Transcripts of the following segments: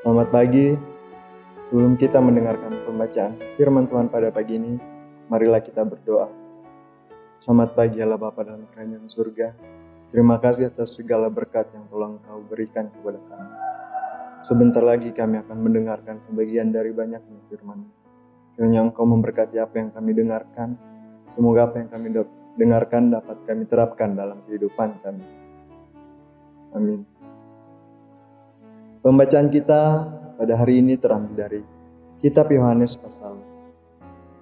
Selamat pagi. Sebelum kita mendengarkan pembacaan firman Tuhan pada pagi ini, marilah kita berdoa. Selamat pagi Allah Bapa dalam kerajaan surga. Terima kasih atas segala berkat yang telah Engkau berikan kepada kami. Sebentar lagi kami akan mendengarkan sebagian dari banyaknya firman. Kiranya Engkau memberkati apa yang kami dengarkan. Semoga apa yang kami dengarkan dapat kami terapkan dalam kehidupan kami. Amin. Pembacaan kita pada hari ini terambil dari Kitab Yohanes pasal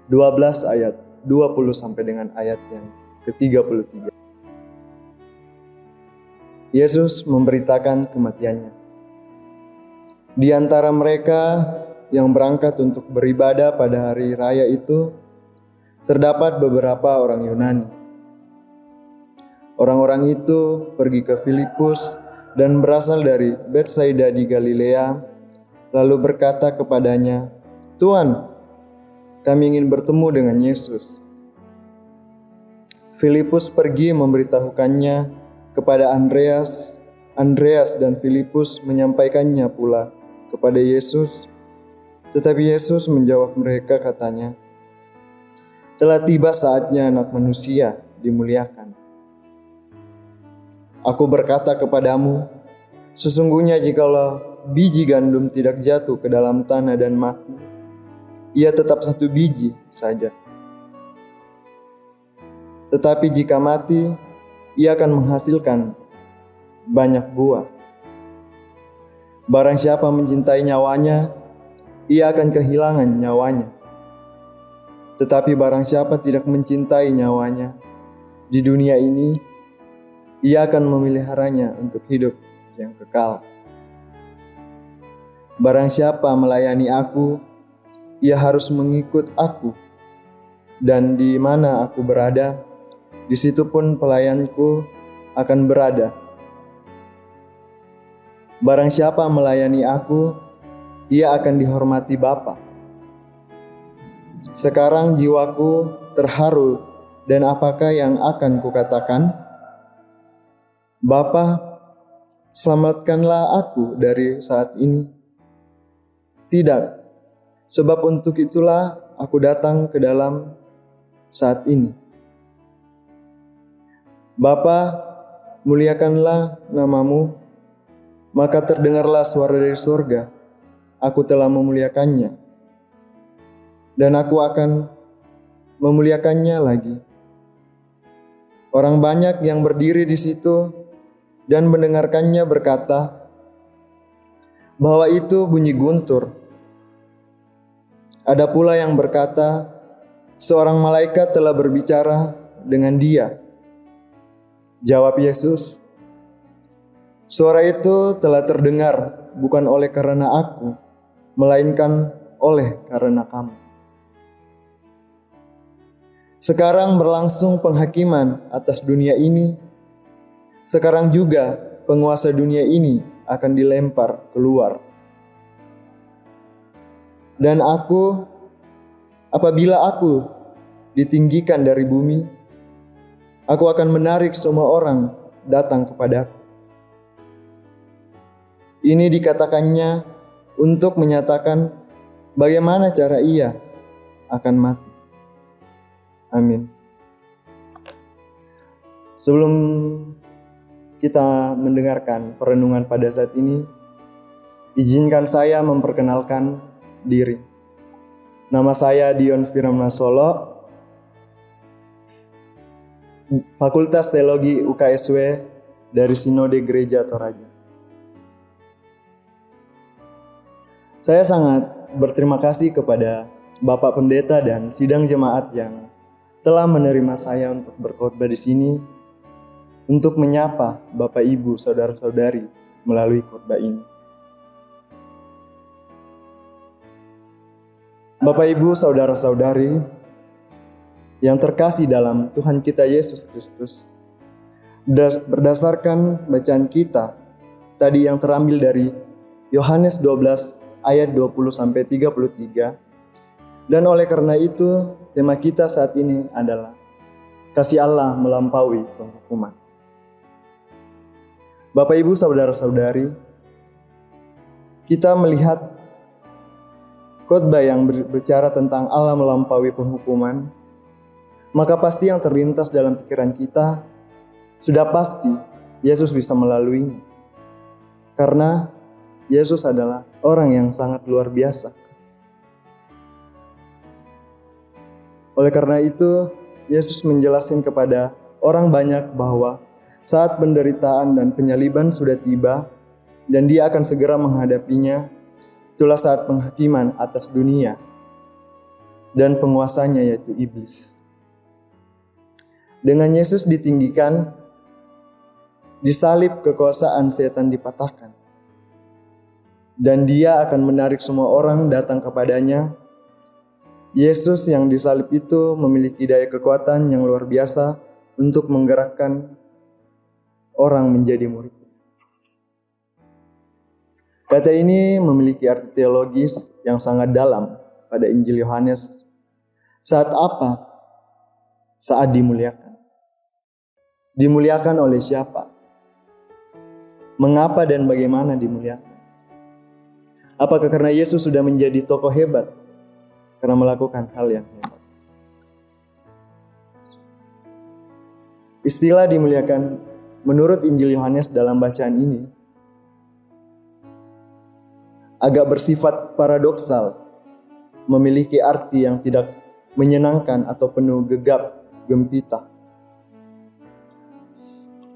12 ayat 20 sampai dengan ayat yang ke-33. Yesus memberitakan kematiannya. Di antara mereka yang berangkat untuk beribadah pada hari raya itu, terdapat beberapa orang Yunani. Orang-orang itu pergi ke Filipus dan berasal dari Betsaida di Galilea, lalu berkata kepadanya, "Tuan, kami ingin bertemu dengan Yesus." Filipus pergi memberitahukannya kepada Andreas. Andreas dan Filipus menyampaikannya pula kepada Yesus. Tetapi Yesus menjawab mereka katanya, "Telah tiba saatnya Anak Manusia dimuliakan. Aku berkata kepadamu, sesungguhnya jikalau biji gandum tidak jatuh ke dalam tanah dan mati, ia tetap satu biji saja. Tetapi jika mati, ia akan menghasilkan banyak buah. Barang siapa mencintai nyawanya, ia akan kehilangan nyawanya. Tetapi barang siapa tidak mencintai nyawanya di dunia ini, ia akan memeliharanya untuk hidup yang kekal. Barang siapa melayani aku, ia harus mengikut aku. Dan di mana aku berada, di situ pun pelayanku akan berada. Barang siapa melayani aku, ia akan dihormati Bapa. Sekarang jiwaku terharu, dan apakah yang akan kukatakan? Bapa, selamatkanlah aku dari saat ini. Tidak, sebab untuk itulah aku datang ke dalam saat ini. Bapa, muliakanlah namamu." Maka terdengarlah suara dari surga, "Aku telah memuliakannya, dan aku akan memuliakannya lagi." Orang banyak yang berdiri di situ dan mendengarkannya berkata bahwa itu bunyi guntur. Ada pula yang berkata, "Seorang malaikat telah berbicara dengan dia." Jawab Yesus, "Suara itu telah terdengar bukan oleh karena aku, melainkan oleh karena kamu." Sekarang berlangsung penghakiman atas dunia ini. Sekarang juga penguasa dunia ini akan dilempar keluar. Dan apabila aku ditinggikan dari bumi, aku akan menarik semua orang datang kepadaku. Ini dikatakannya untuk menyatakan bagaimana cara ia akan mati. Amin. Sebelum kita mendengarkan perenungan pada saat ini, izinkan saya memperkenalkan diri. Nama saya Dion Firamnasolo, Fakultas Teologi UKSW dari Sinode Gereja Toraja. Saya sangat berterima kasih kepada Bapak Pendeta dan sidang jemaat yang telah menerima saya untuk berkhotbah di sini, untuk menyapa Bapak Ibu Saudara-saudari melalui khotbah ini. Bapak Ibu Saudara-saudari yang terkasih dalam Tuhan kita Yesus Kristus, berdasarkan bacaan kita tadi yang terambil dari Yohanes 12 ayat 20-33, dan oleh karena itu tema kita saat ini adalah kasih Allah melampaui penghukuman. Bapak Ibu Saudara-saudari, kita melihat khotbah yang berbicara tentang Allah melampaui penghukuman, maka pasti yang terlintas dalam pikiran kita sudah pasti Yesus bisa melaluinya. Karena Yesus adalah orang yang sangat luar biasa. Oleh karena itu, Yesus menjelaskan kepada orang banyak bahwa saat penderitaan dan penyaliban sudah tiba dan dia akan segera menghadapinya, itulah saat penghakiman atas dunia dan penguasanya yaitu iblis. Dengan Yesus ditinggikan, disalib kekuasaan setan dipatahkan. Dan dia akan menarik semua orang datang kepadanya. Yesus yang disalib itu memiliki daya kekuatan yang luar biasa untuk menggerakkan orang menjadi murid. Kata ini memiliki arti teologis yang sangat dalam pada Injil Yohanes. Saat apa? Saat dimuliakan. Dimuliakan oleh siapa? Mengapa dan bagaimana dimuliakan? Apakah karena Yesus sudah menjadi tokoh hebat karena melakukan hal yang hebat? Istilah dimuliakan menurut Injil Yohanes dalam bacaan ini agak bersifat paradoksal, memiliki arti yang tidak menyenangkan atau penuh gegap gempita.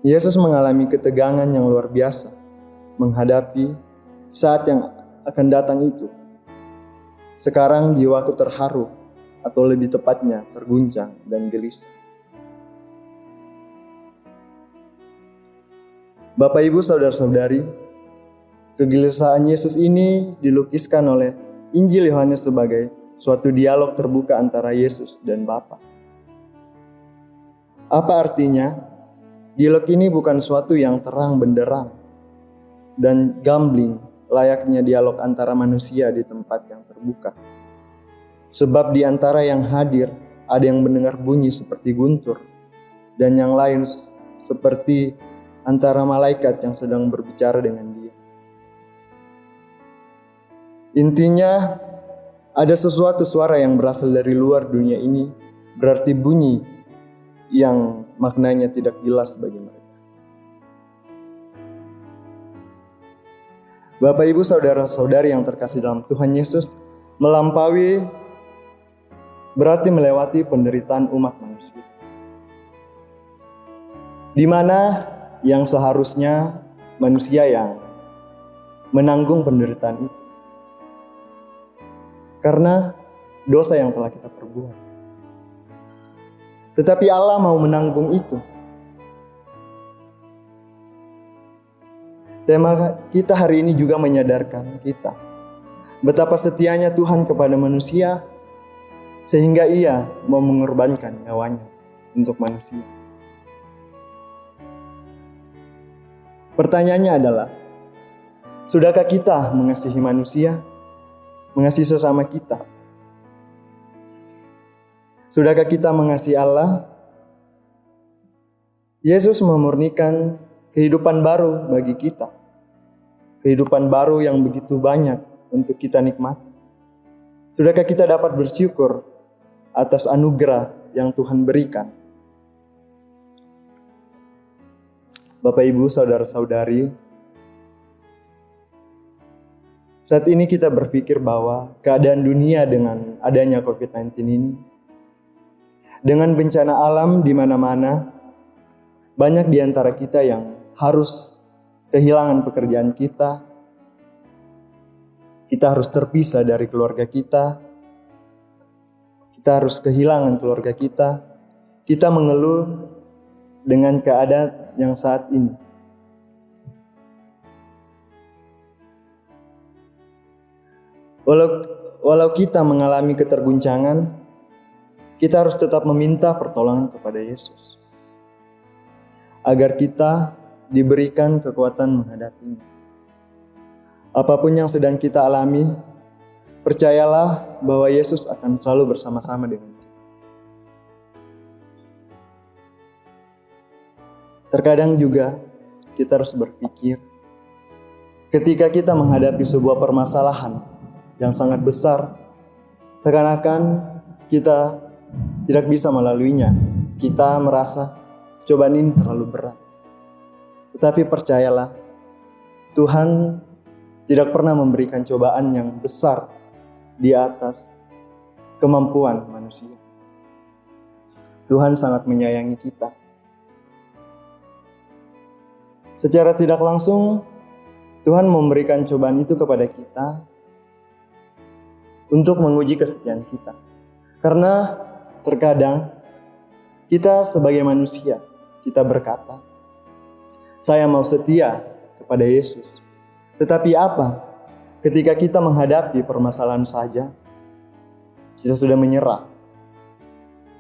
Yesus mengalami ketegangan yang luar biasa menghadapi saat yang akan datang itu. Sekarang jiwaku terharu, atau lebih tepatnya terguncang dan gelisah. Bapak, Ibu, saudara-saudari, kegelisahan Yesus ini dilukiskan oleh Injil Yohanes sebagai suatu dialog terbuka antara Yesus dan Bapa. Apa artinya? Dialog ini bukan suatu yang terang benderang dan gambling layaknya dialog antara manusia di tempat yang terbuka. Sebab di antara yang hadir ada yang mendengar bunyi seperti guntur dan yang lain seperti antara malaikat yang sedang berbicara dengan dia. Intinya ada sesuatu suara yang berasal dari luar dunia ini, berarti bunyi yang maknanya tidak jelas bagi mereka. Bapak, Ibu, saudara-saudari yang terkasih dalam Tuhan Yesus, melampaui berarti melewati penderitaan umat manusia. Di mana yang seharusnya manusia yang menanggung penderitaan itu. Karena dosa yang telah kita perbuat. Tetapi Allah mau menanggung itu. Tema kita hari ini juga menyadarkan kita betapa setianya Tuhan kepada manusia sehingga Ia mau mengorbankan nyawanya untuk manusia. Pertanyaannya adalah, sudahkah kita mengasihi manusia, mengasihi sesama kita? Sudahkah kita mengasihi Allah? Yesus memurnikan kehidupan baru bagi kita. Kehidupan baru yang begitu banyak untuk kita nikmati. Sudahkah kita dapat bersyukur atas anugerah yang Tuhan berikan? Bapak, Ibu, saudara-saudari, saat ini kita berpikir bahwa keadaan dunia dengan adanya COVID-19 ini, dengan bencana alam di mana-mana, banyak di antara kita yang harus kehilangan pekerjaan kita. Kita harus terpisah dari keluarga kita. Kita harus kehilangan keluarga kita. Kita mengeluh dengan keadaan yang saat ini. Walau kita mengalami keterguncangan, kita harus tetap meminta pertolongan kepada Yesus agar kita diberikan kekuatan menghadapinya. Apapun yang sedang kita alami, percayalah bahwa Yesus akan selalu bersama-sama dengan kita. Terkadang juga kita harus berpikir, Ketika kita menghadapi sebuah permasalahan yang sangat besar, seakan-akan kita tidak bisa melaluinya. Kita merasa cobaan ini terlalu berat. Tetapi percayalah, Tuhan tidak pernah memberikan cobaan yang besar di atas kemampuan manusia. Tuhan sangat menyayangi kita. Secara tidak langsung, Tuhan memberikan cobaan itu kepada kita untuk menguji kesetiaan kita. Karena terkadang kita sebagai manusia, kita berkata, saya mau setia kepada Yesus. Tetapi apa? Ketika kita menghadapi permasalahan saja, kita sudah menyerah.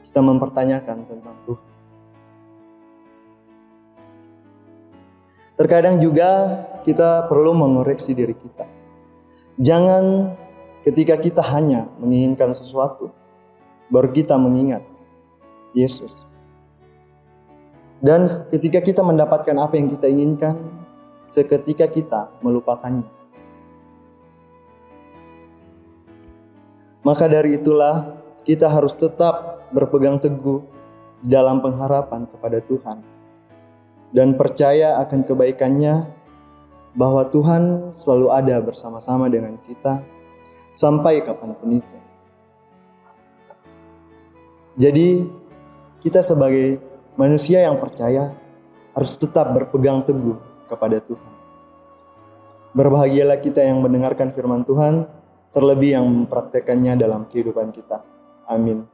Kita mempertanyakan tentang Tuhan. Terkadang juga kita perlu mengoreksi diri kita. Jangan ketika kita hanya menginginkan sesuatu, baru kita mengingat Yesus. Dan ketika kita mendapatkan apa yang kita inginkan, seketika kita melupakannya. Maka dari itulah kita harus tetap berpegang teguh dalam pengharapan kepada Tuhan. Dan percaya akan kebaikannya, bahwa Tuhan selalu ada bersama-sama dengan kita sampai kapanpun itu. Jadi kita sebagai manusia yang percaya harus tetap berpegang teguh kepada Tuhan. Berbahagialah kita yang mendengarkan firman Tuhan, terlebih yang mempraktekannya dalam kehidupan kita. Amin.